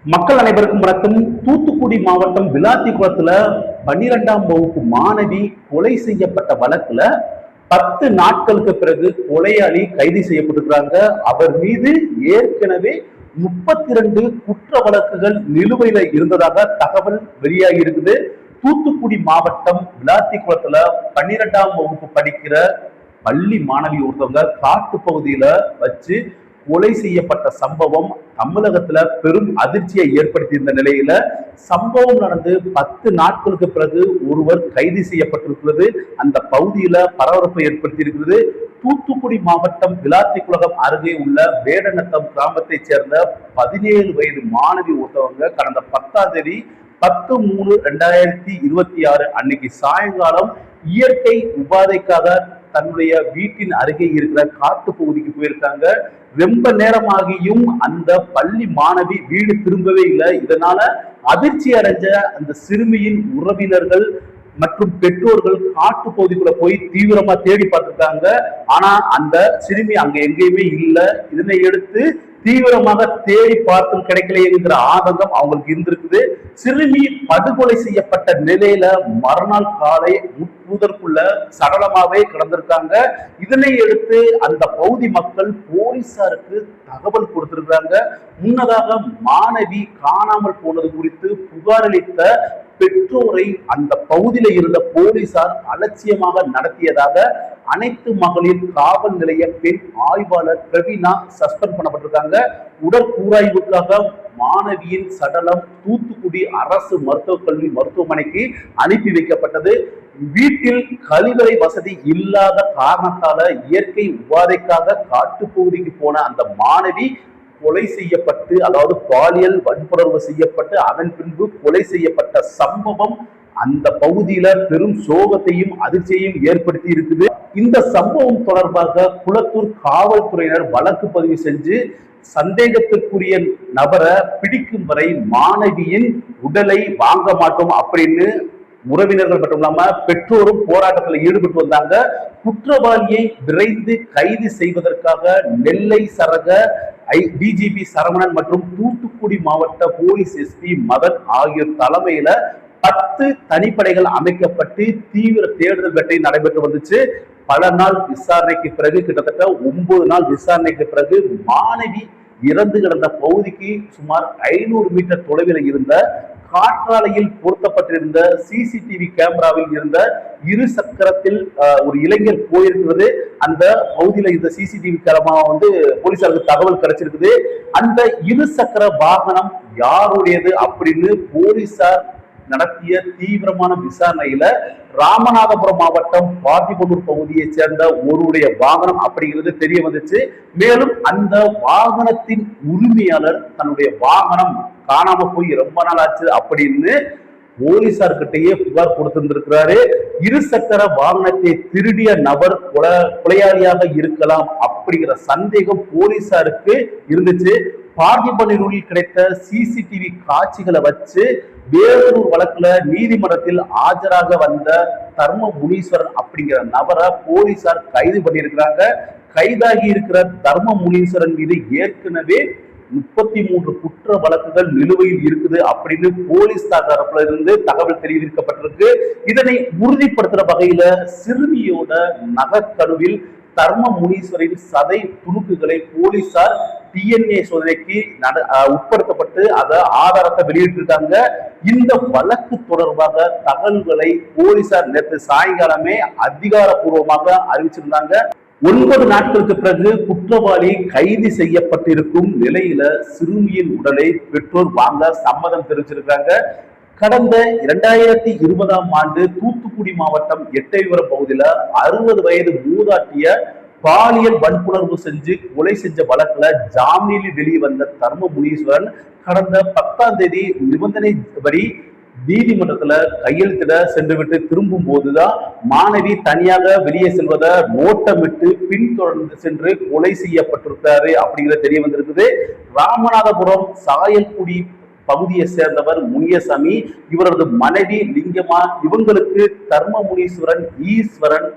மக்கள் அனைவருக்கும் வணக்கம். தூத்துக்குடி மாவட்டம் விளாத்திக்குளத்துல 12ஆம் வகுப்பு மாணவி கொலை செய்யப்பட்ட வழக்குல 10 நாட்களுக்கு பிறகு கொலையாளி கைது செய்யப்பட்டிருக்கிறாங்க. அவர் மீது ஏற்கனவே 32 குற்ற வழக்குகள் நிலுவையில இருந்ததாக தகவல் வெளியாகி இருக்குது. தூத்துக்குடி மாவட்டம் விளாத்திக்குளத்துல 12ஆம் வகுப்பு படிக்கிற பள்ளி மாணவி ஒருத்தவங்க காட்டு பகுதியில வச்சு கொலை செய்யப்பட்ட சம்பவம் தமிழகத்துல பெரும் அதிர்ச்சியை ஏற்படுத்தியிருந்த நிலையில சம்பவம் நடந்து 10 நாட்களுக்கு பிறகு ஒருவர் கைது செய்யப்பட்டிருக்கிறது. அந்த பகுதியில பரபரப்பை ஏற்படுத்தி இருக்கிறது. தூத்துக்குடி மாவட்டம் விளாத்திக்குளம் அருகே உள்ள வேடநத்தம் கிராமத்தைச் சேர்ந்த 17 வயது மாணவி ஒருத்தவங்க கடந்த 10ஆம் தேதி 10/3/2026 அன்னைக்கு சாயங்காலம் இயற்கை உபாதைக்காக தன்னுடைய வீட்டின் அருகே இருக்கிற காட்டு பகுதிக்கு போயிருக்காங்க. ரொம்ப நேரமாகியும் அந்த பள்ளி மாணவி வீடு திரும்பவே இல்லை. இதனால அதிர்ச்சி அடைஞ்ச அந்த சிறுமியின் உறவினர்கள் மற்றும் பெற்றோர்கள் காட்டு பகுதிக்குள்ள போய் தீவிரமா தேடி பார்த்திருக்காங்க. ஆனா அந்த சிறுமி அங்க எங்கேயுமே இல்லை. இதனை எடுத்து தீவிரமாக தேடி பார்த்தும் கிடைக்கல என்கிற ஆதங்கம் அவங்களுக்கு இருந்திருக்குது. சிறுமி படுகொலை செய்யப்பட்ட நிலையில மறுநாள் காலை முற்புதற்குள்ள சடலமாவே கிடந்திருக்காங்க. இதனை எடுத்து அந்த பகுதி மக்கள் போலீசாருக்கு தகவல் கொடுத்திருக்காங்க. முன்னதாக மாணவி காணாமல் போனது குறித்து புகார் அளித்த பெற்றோரை அந்த பகுதியில் இருந்த போலீசார் அலட்சியமாக நடத்தியதாக அனைத்து மகளிர் காவல் நிலைய பெண் ஆய்வாளர் பிரவீனா சஸ்பெண்ட் பண்ணப்பட்டிருக்காங்க. உடற்கூராய்வுக்காக மாணவியின் சடலம் தூத்துக்குடி அரசு மருத்துவக் கல்வி மருத்துவமனைக்கு அனுப்பி வைக்கப்பட்டது. வீட்டில் கழிவறை வசதி இல்லாத காரணத்தால இயற்கை உபாதைக்காக காட்டுப்பகுதிக்கு போன அந்த மாணவி கொலை செய்யப்பட்டு, அதாவது பாலியல் வன்புணர்வு செய்யப்பட்டு அதன் பின்பு கொலை செய்யப்பட்ட சம்பவம் அந்த பகுதியில பெரும் சோகத்தையும் அதிர்ச்சியையும் ஏற்படுத்தி இருக்குது. இந்த சம்பவம் தொடர்பாக குளத்தூர் காவல்துறையினர் வழக்கு பதிவு செஞ்சு சந்தேகத்திற்குரிய நபரை பிடிக்கும் வரை மாணவியின் உடலை வாங்க மாட்டோம் அப்படின்னு உறவினர்கள் மட்டும் இல்லாம பெற்றோரும் போராட்டத்தில் ஈடுபட்டு வந்தாங்க. குற்றவாளியை விரைந்து கைது செய்வதற்காக நெல்லை சரக டிஜிபி சரவணன் மற்றும் தூத்துக்குடி மாவட்ட போலீஸ் எஸ்பி மதன் ஆகியோர் தலைமையில 10 தனிப்படைகள் அமைக்கப்பட்டு தீவிர தேடுதல் வேட்டை நடைபெற்று வந்துச்சு. பல நாள் விசாரணைக்கு பிறகு, கிட்டத்தட்ட 9 நாள் விசாரணைக்கு பிறகு மாணவி இறந்து கிடந்த பகுதிக்கு சுமார் 500 மீட்டர் தொலைவில் இருந்த காற்றாலையில் பொருத்தப்பட்டிருந்த சிசிடிவி கேமராவில் இருந்த இரு சக்கரத்தில் ஒரு இளைஞர் போயிருக்கிறது. அந்த பகுதியில் இருந்த சிசிடிவி கேமரா போலீசாருக்கு தகவல் கிடைச்சிருக்குது. அந்த இரு சக்கர வாகனம் யாருடையது அப்படின்னு போலீசார் நடத்திய தீவிரமான விசாரணையில ராமநாதபுரம் மாவட்டம் பார்த்திபனூர் பகுதியை சேர்ந்த ஒருவருடைய வாகனம் அப்படிங்கிறது தெரிய வந்துச்சு. மேலும் அந்த வாகனத்தின் உரிமையாளர் தன்னுடைய வாகனம் காணாம போய் ரொம்ப நாள் ஆச்சு அப்படின்னு போலீசார்கிட்டயே புகார் கொடுத்திருந்திருக்கிறாரு. இருசக்கர வாகனத்தை திருடிய நபர் கொலையாளியாக இருக்கலாம் அப்படிங்கிற சந்தேகம் போலீசாருக்கு இருந்துச்சு. பார்த்திபனூரில் கிடைத்த சிசிடிவி காட்சிகளை வச்சு வேறொரு வழக்குல நீதிமன்றத்தில் ஆஜராக வந்த தர்ம முனீஸ்வரன் அப்படிங்கிற நபரை போலீசார் கைது பண்ணியிருக்கிறாங்க. கைதாகி இருக்கிற தர்ம முனீஸ்வரன் மீது ஏற்கனவே 33 குற்ற வழக்குகள் நிலுவையில் இருக்குது அப்படின்னு போலீஸ் தரப்புல இருந்து தகவல் தெரிவிக்கப்பட்டிருக்கு. இதனை உறுதிப்படுத்துற வகையில சிறுமியோட நகக்கருவில் தர்ம முனீஸ்வரின் சதை துணுக்குகளை போலீசார் டிஎன்ஏ சோதனைக்கு உட்படுத்தப்பட்டு அதை ஆதாரத்தை வெளியிட்டிருக்காங்க. இந்த வழக்கு தொடர்பாக தகவல்களை போலீசார் நேற்று சாயங்காலமே அதிகாரப்பூர்வமாக அறிவிச்சிருந்தாங்க. 9 நாட்களுக்கு பிறகு குற்றவாளி கைது செய்யப்பட்டிருக்கும் நிலையில சிறுமியின் உடலை பெற்றோர் வாங்க சம்மதம் தெரிவிச்சிருக்காங்க. கடந்த 2020ஆம் ஆண்டு தூத்துக்குடி மாவட்டம் எட்டயபுரம் பகுதியில 60 வயது மூதாட்டிய பாலியல் வன்புணர்வு செஞ்சு கொலை செஞ்ச வழக்குல ஜாமீனில் வெளியே வந்த தர்ம முனீஸ்வரன் கடந்த 10ஆம் தேதி நிபந்தனைப்படி நீதிமன்றத்துல கையெழுத்திட சென்றுவிட்டு திரும்பும் போதுதான் மாணவி தனியாக வெளியே செல்வதை நோட்டமிட்டு பின்தொடர்ந்து சென்று கொலை செய்யப்பட்டிருக்காரு அப்படிங்கிறது தெரிய வந்திருக்குது. ராமநாதபுரம் சாயல்குடி பகுதியை சேர்ந்தவர் முனியசாமி, இவரது மனைவி லிங்கம்மா. இவங்களுக்கு தர்ம முனீஸ்வரன், ஈஸ்வரன்,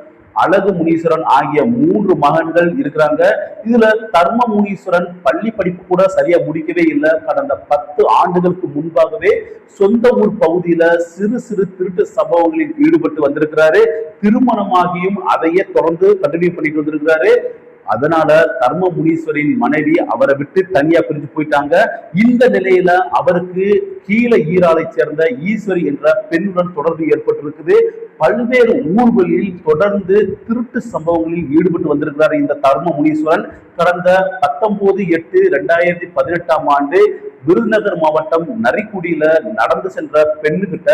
அழகு முனீஸ்வரன் ஆகிய 3 மகன்கள் இருக்கிறாங்க. இதுல தர்ம முனீஸ்வரன் பள்ளி படிப்பு கூட சரியா முடிக்கவே இல்லை. கடந்த 10 ஆண்டுகளுக்கு முன்பாகவே சொந்த ஊர் பகுதியில சிறு சிறு திருட்டு சம்பவங்களில் ஈடுபட்டு வந்திருக்கிறாரு. திருமணமாகியும் அதையே தொடர்ந்து கண்டினியூ பண்ணிட்டு வந்திருக்கிறாரு. அதனால தர்ம முனீஸ்வரின் மனைவி அவரை விட்டு தனியா பிரிஞ்சு போயிட்டாங்க. இந்த நிலையில அவருக்கு கீழே ஈராலை சேர்ந்த ஈஸ்வரி என்ற பெண்ணுடன் தொடர்பு ஏற்பட்டிருக்குது. பல்வேறு ஊர்களில் தொடர்ந்து திருட்டு சம்பவங்களில் ஈடுபட்டு வந்திருக்கிறார் இந்த தர்ம முனீஸ்வரன். கடந்த 19/8/2018 விருதுநகர் மாவட்டம் நரிக்குடியில நடந்து சென்ற பெண்ணுகிட்ட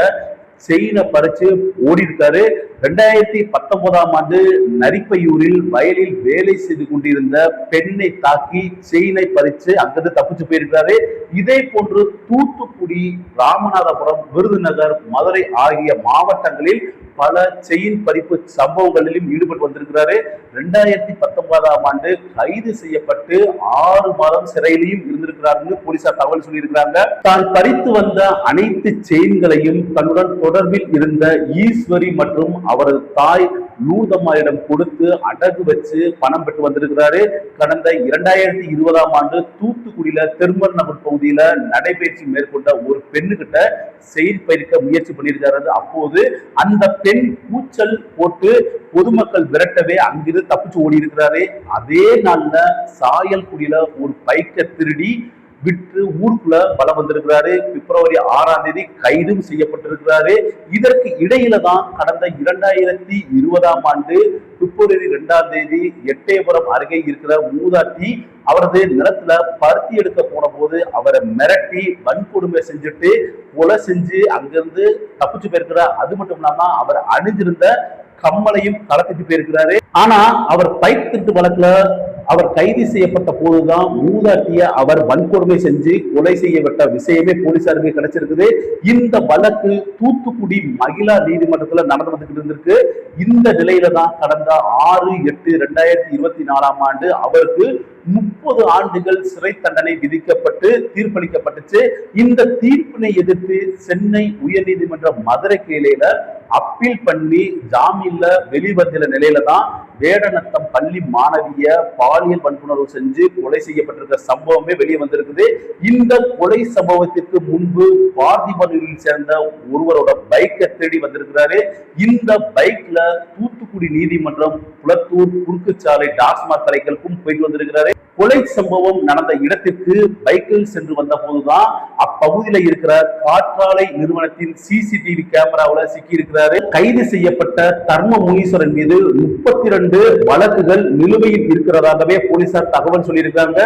செயினை பறிச்சு ஓடி இருக்காரு. 2019 நரிப்பையூரில் வயலில் வேலை செய்து கொண்டிருந்த பெண்ணை தாக்கி செயினை பறிச்சு அங்கிருந்து தப்பிச்சு போயிருக்காரு. இதே போன்று தூத்துக்குடி, ராமநாதபுரம், விருதுநகர், மதுரை ஆகிய மாவட்டங்களில் பல செயின் பறிப்பு சம்பவங்களிலும் ஈடுபட்டு வந்திருக்கிறாரு. 2019 கைது செய்யப்பட்டு 6 மாதம் சிறையிலையும் இருந்திருக்கிறார்னு போலீசார் தகவல் சொல்லியிருக்கிறாங்க. தான் பறித்து வந்த அனைத்து செயின்களையும் தன்னுடன் தொடர்பில் இருந்த ஈஸ்வரி மற்றும் அவரது தாய் லூர்தம்மாளிடம் கொடுத்து அடகு வச்சு பணம் பெற்று வந்திருக்கிறாரு. கடந்த 2020 தூத்துக்குடியில திருமர் நகர் பகுதியில நடைபயிற்சி மேற்கொண்ட ஒரு பெண்ணுகிட்ட செயின் பறிக்க முயற்சி பண்ணியிருக்காரு. அப்போது அந்த பெண் கூச்சல் போட்டு பொதுமக்கள் விரட்டவே அங்கிருந்து தப்பிச்சு ஓடி இருக்கிறாரு. அதே நாள்ல சாயல்குடியில ஒரு பைக்கை திருடி விற்று ஊருக்குள்ள வலம் வந்திருக்கிறாரு. பிப்ரவரி 6 கைதும் செய்யப்பட்டிருக்கிறாரு. இதற்கு இடையில தான் கடந்த 2020 பிப்ரவரி 2 எட்டயபுரம் அருகே இருக்கிற மூதாட்டி அவரது நிலத்துல பருத்தி எடுக்க போன போது அவரை மிரட்டி வன்கொடுமை செஞ்சுட்டு கொலை செஞ்சு அங்கிருந்து தப்பிச்சு போயிருக்கிறார். அது மட்டும் இல்லாம அவர் அணிஞ்சிருந்த கம்மலையும் கலத்திட்டு போயிருக்கிறாரு. ஆனா அவர் பைக் திருட்டு வழக்குல அவர் கைது செய்யப்பட்ட போதுதான் மூதாட்டிய அவர் வன்கொடுமை செஞ்சு கொலை செய்யப்பட்ட விஷயமே போலீசாருக்கு கிடைச்சிருக்குது. இந்த வழக்கு தூத்துக்குடி மகிழா நீதிமன்றத்துல நடந்து வந்துகிட்டு இருந்திருக்கு. இந்த நிலையில தான் கடந்த 6/8/2024 அவருக்கு 30 ஆண்டுகள் சிறை தண்டனை விதிக்கப்பட்டு தீர்ப்பளிக்கப்பட்டுச்சு. இந்த தீர்ப்பினை எதிர்த்து சென்னை உயர்நீதிமன்ற மதுரை கிளையில அப்பீல் பண்ணி ஜாமீன்ல வெளிவந்த நிலையில தான் வேடநத்தம் பள்ளி மாணவிய பாலியல் வன்புணர்வு செஞ்சு கொலை செய்யப்பட்டிருக்க சம்பவமே வெளியே வந்திருக்குது. இந்த கொலை சம்பவத்திற்கு முன்பு பார்த்திபனூரில் சேர்ந்த ஒருவரோட பைக்கை தேடி வந்திருக்கிறாரு. இந்த பைக்ல தூத்துக்குடி நீதிமன்றம், புலத்தூர், குறுக்குச்சாலை, டாஸ்மாக் கடைகளுக்கும் போயிட்டு வந்திருக்கிறாரு. கொலை சம்பவம் நடந்த இடத்திற்கு பைக்கில் சென்று வந்த போதுதான் அப்பகுதியில் இருக்கிற காற்றாலை நிறுவனத்தின் சிசிடிவி கேமராவில் சிக்கி இருக்கிறாரு. கைது செய்யப்பட்ட தர்ம முனீஸ்வரன் மீது 32 வழக்குகள் நிலுவையில் இருக்கிறதாகவே போலீசார் தகவல் சொல்லியிருக்காங்க.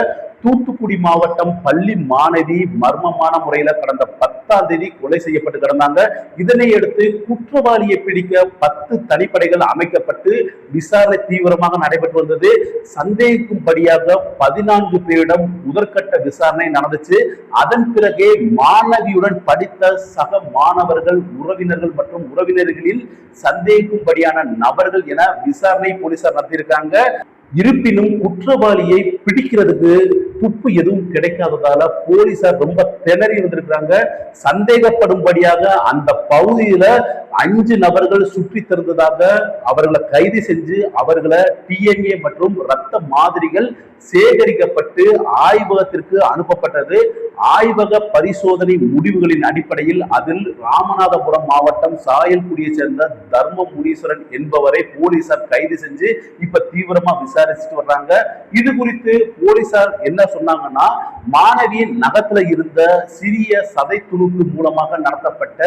தூத்துக்குடி மாவட்டம் பள்ளி மாணவி மர்மமான முறையில கடந்த 10 கொலை செய்யப்பட்டு கிடந்தாங்க. இதனை அடுத்து குற்றவாளியை பிடிக்க 10 தனிப்படைகள் அமைக்கப்பட்டு விசாரணை தீவிரமாக நடைபெற்று வந்தது. சந்தேகிக்கும்படியாக 14 பேரிடம் முதற்கட்ட விசாரணை நடந்துச்சு. அதன் பிறகே மாணவியுடன் படித்த சக மாணவர்கள், உறவினர்கள் மற்றும் உறவினர்களில் சந்தேகிக்கும்படியான நபர்கள் என விசாரணை போலீசார் நடத்தியிருக்காங்க. இருப்பினும் குற்றவாளியை பிடிக்கிறதுக்கு துப்பு எதுவும் கிடைக்காததால போலீசார் ரொம்ப திணறி வந்திருக்கிறாங்க. சந்தேகப்படும்படியாக அந்த பகுதியில 5 நபர்கள் சுற்றி திறந்ததாக அவர்களை கைது செஞ்சு அவர்களை டிஎன்ஏ மற்றும் ரத்த மாதிரிகள் சேகரிக்கப்பட்டு ஆய்வகத்திற்கு அனுப்பப்பட்டது. ஆய்வக பரிசோதனை முடிவுகளின் அடிப்படையில் அதில் ராமநாதபுரம் மாவட்டம் சாயல்குடியை சேர்ந்த தர்ம முனீஸ்வரன் என்பவரை போலீசார் கைது செஞ்சு இப்ப தீவிரமா விசாரிச்சுட்டு வர்றாங்க. இது குறித்து போலீசார் என்ன சொன்னாங்கன்னா, மாணவியின் நகத்துல இருந்த சிறிய சதை துணுக்கு மூலமாக நடத்தப்பட்ட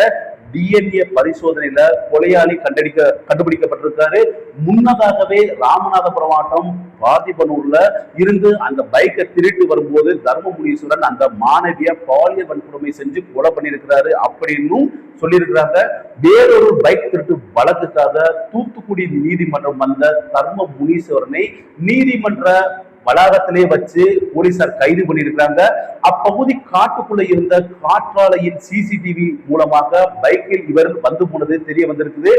டிஎன்ஏ பரிசோதனையில கொலையாளி கண்டுபிடிக்கப்பட்டிருக்காரு. முன்னதாகவே ராமநாதபுரம் மாவட்டம் பார்த்திபனூர்ல இருந்து அந்த பைக்கை திருட்டு வரும்போது தர்ம முனீஸ்வரன் அந்த மாணவிய பாலியல் வன்கொடுமை செஞ்சு கொலை பண்ணியிருக்கிறாரு அப்படின்னு சொல்லியிருக்கிறாங்க. வேறொரு பைக் திருட்டு வழக்குக்காக தூத்துக்குடி நீதிமன்றம் வந்த தர்ம முனீஸ்வரனை நீதிமன்ற வளாகத்திலே வச்சு போலீசார் கைது பண்ணியிருக்கிறாங்க. அப்பகுதி காட்டுக்குள்ள இருந்த காற்றாலையின் சிசிடிவி மூலமாக பைக்கில் இவர் வந்து போனது தெரிய வந்திருக்குது.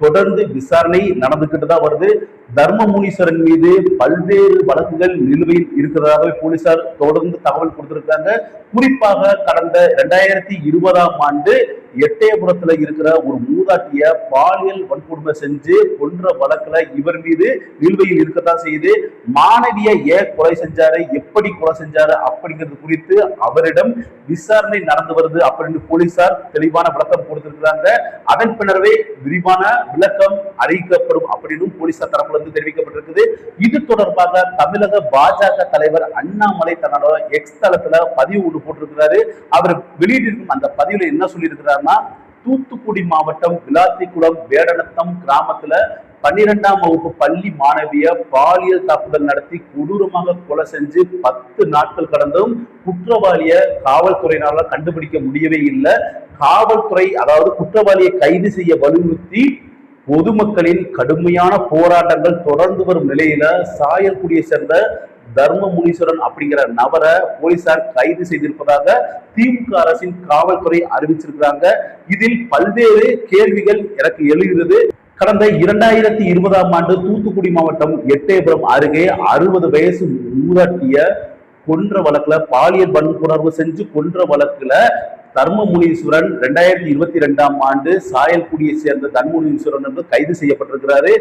தொடர்ந்து விசாரணை நடந்துகிட்டு தான் வருது. தர்ம முனீஸ்வரன் மீது பல்வேறு வழக்குகள் நிலுவையில் இருக்கிறதாக போலீசார் தொடர்ந்து தகவல் கொடுத்திருக்காங்க. குறிப்பாக கடந்த 2020 எட்டயபுரத்துல இருக்கிற ஒரு மூதாட்டிய பாலியல் வன்கொடுமை செஞ்சு கொன்ற வழக்குல இவர் மீது நிலுவையில் இருக்கத்தான் செய்து. மாணவிய ஏன் கொலை செஞ்சாரு, எப்படி கொலை செஞ்சாரு அப்படிங்கிறது குறித்து அவரிடம் விசாரணை நடந்து வருது அப்படின்னு போலீசார் தெளிவான விளக்கம் கொடுத்திருக்கிறாங்க. அதன் பின்னரவே விரிவான விளக்கம் அறிவிக்கப்படும் அப்படின்னு போலீசார் தரப்புல இருந்து தெரிவிக்கப்பட்டிருக்குது. இது தொடர்பாக தமிழக பாஜக தலைவர் அண்ணாமலை தன்னோட எக்ஸ் தளத்துல பதிவு ஒன்று போட்டிருக்கிறாரு. அவர் வெளியிட்டிருக்கும் அந்த பதிவுல என்ன சொல்லி இருக்கிறாருன்னா, தூத்துக்குடி மாவட்டம் விளாத்திக்குளம் வேடநத்தம் கிராமத்துல 12ஆம் வகுப்பு பள்ளி மாணவிய பாலியல் தாக்குதல் நடத்தி கொடூரமாக கொலை செஞ்சு 10 நாட்கள் கடந்தும் குற்றவாளிய காவல்துறையினால கண்டுபிடிக்க முடியவே இல்லை. காவல்துறை அதாவது குற்றவாளியை கைது செய்ய வலியுறுத்தி பொதுமக்களின் கடுமையான போராட்டங்கள் தொடர்ந்து வரும் நிலையில சாயல்குடியை சேர்ந்த தர்மமுனீஸ்வரன் அப்படிங்கிற நபரை போலீசார் கைது செய்திருப்பதாக திமுக அரசின் காவல்துறை அறிவிச்சிருக்கிறாங்க. இதில் பல்வேறு கேள்விகள் எனக்கு எழுகிறது. கடந்த 2020ஆம் ஆண்டு தூத்துக்குடி மாவட்டம் எட்டயபுரம் அருகே 60 வயசு மூதாட்டிய கொன்ற வழக்குல பாலியல் வன்புணர்வு செஞ்சு கொன்ற வழக்குல தர்மமுனீஸ்வரன் 2022ஆம் ஆண்டு சாயல்குடியை சேர்ந்த தர்மமுனீஸ்வரன் என்று கைது செய்யப்பட்டிருக்கிறாரு.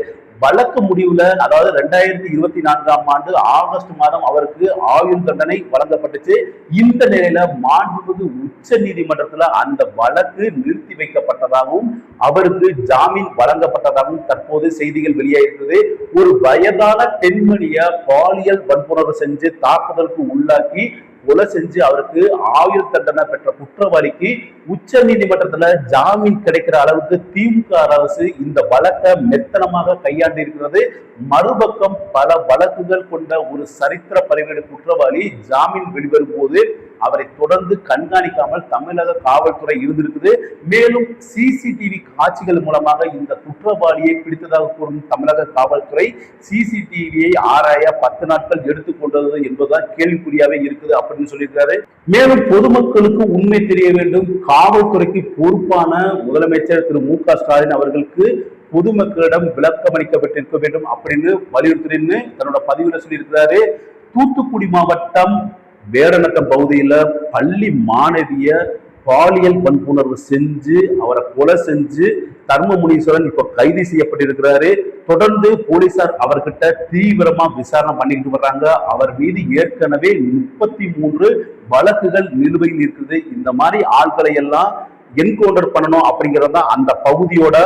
வழக்கு முடிவுல அதாவது 2024ஆம் ஆண்டு ஆகஸ்ட் மாதம் அவருக்கு ஆயுள் தண்டனை வழங்கப்பட்டுச்சு. இந்த நிலையில மாண்புமிகு உச்ச நீதிமன்றத்துல அந்த வழக்கு நிறுத்தி வைக்கப்பட்டதாகவும் அவருக்கு ஜாமீன் வழங்கப்பட்டதாகவும் தற்போது செய்திகள் வெளியாகிறது. ஒரு வயதான பெண்மணிய பாலியல் வன்புணர்வு செஞ்சு தாக்குதலுக்கு உள்ளாக்கி கொலை செஞ்சு அவருக்கு ஆயுள் தண்டனை பெற்ற குற்றவாளிக்கு உச்ச நீதிமன்றத்துல ஜாமீன் கிடைக்கிற அளவுக்கு திமுக அரசு இந்த வழக்கை மெத்தனமாக கையாண்டு இருக்கிறது. மறுபக்கம் பல வழக்குகள் கொண்ட ஒரு சரித்திர பதிவேடு குற்றவாளி ஜாமீன் வெளிவரும் போது அவரை தொடர்ந்து கண்காணிக்காமல் தமிழக காவல்துறை இருந்திருக்குது. மேலும் சிசிடிவி காட்சிகள் மூலமாக இந்த குற்றவாளியை பிடித்ததாக கூறும் தமிழக காவல்துறை சிசிடிவியை ஆராய 10 நாட்கள் எடுத்துக்கொண்டது என்பதுதான் கேள்விக்குறியாவே இருக்குது அப்படின்னு சொல்லியிருக்காரு. மேலும் பொதுமக்களுக்கு உண்மை தெரிய வேண்டும். காவல்துறைக்கு பொறுப்பான முதலமைச்சர் திரு மு.க. ஸ்டாலின் அவர்களுக்கு பொதுமக்களிடம் விளக்கம் அளிக்கப்பட்டிருக்க வேண்டும் அப்படின்னு வலியுறுத்தின்னு தன்னோட பதிவுல சொல்லியிருக்கிறாரு. தூத்துக்குடி மாவட்டம் வேடநத்தம் பகுதியில பள்ளி மாணவிய பாலியல் வன்புணர்வு செஞ்சு அவரை கொலை செஞ்சு தர்மமுனீஸ்வரன் இப்ப கைது செய்யப்பட்டிருக்கிறாரு. தொடர்ந்து போலீசார் அவர்கிட்ட தீவிரமா விசாரணை பண்ணிட்டு வர்றாங்க. அவர் மீது ஏற்கனவே 33 வழக்குகள் நிலுவையில் இருக்குது. இந்த மாதிரி ஆட்களை எல்லாம் என்கவுண்டர் பண்ணணும் அப்படிங்கிறது தான் அந்த பகுதியோட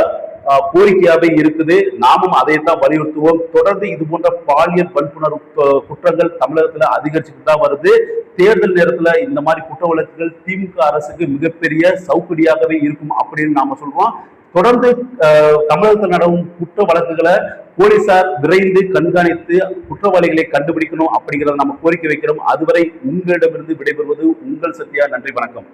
கோரிக்கையாவே இருக்குது. நாமும் அதைத்தான் வலியுறுத்துவோம். தொடர்ந்து இது போன்ற பாலியல் வன்புணர்வு குற்றங்கள் தமிழகத்துல அதிகரிச்சுட்டு தான் வருது. தேர்தல் நேரத்துல இந்த மாதிரி குற்ற வழக்குகள் திமுக அரசுக்கு மிகப்பெரிய சவுக்கடியாகவே இருக்கும் அப்படின்னு நாம சொல்றோம். தொடர்ந்து தமிழகத்தில் நடக்கும் குற்ற வழக்குகளை போலீசார் விரைந்து கண்காணித்து குற்றவாளிகளை கண்டுபிடிக்கணும் அப்படிங்கிறத நம்ம கோரிக்கை வைக்கிறோம். அதுவரை உங்களிடமிருந்து விடைபெறுவது உங்கள் சத்யா. நன்றி, வணக்கம்.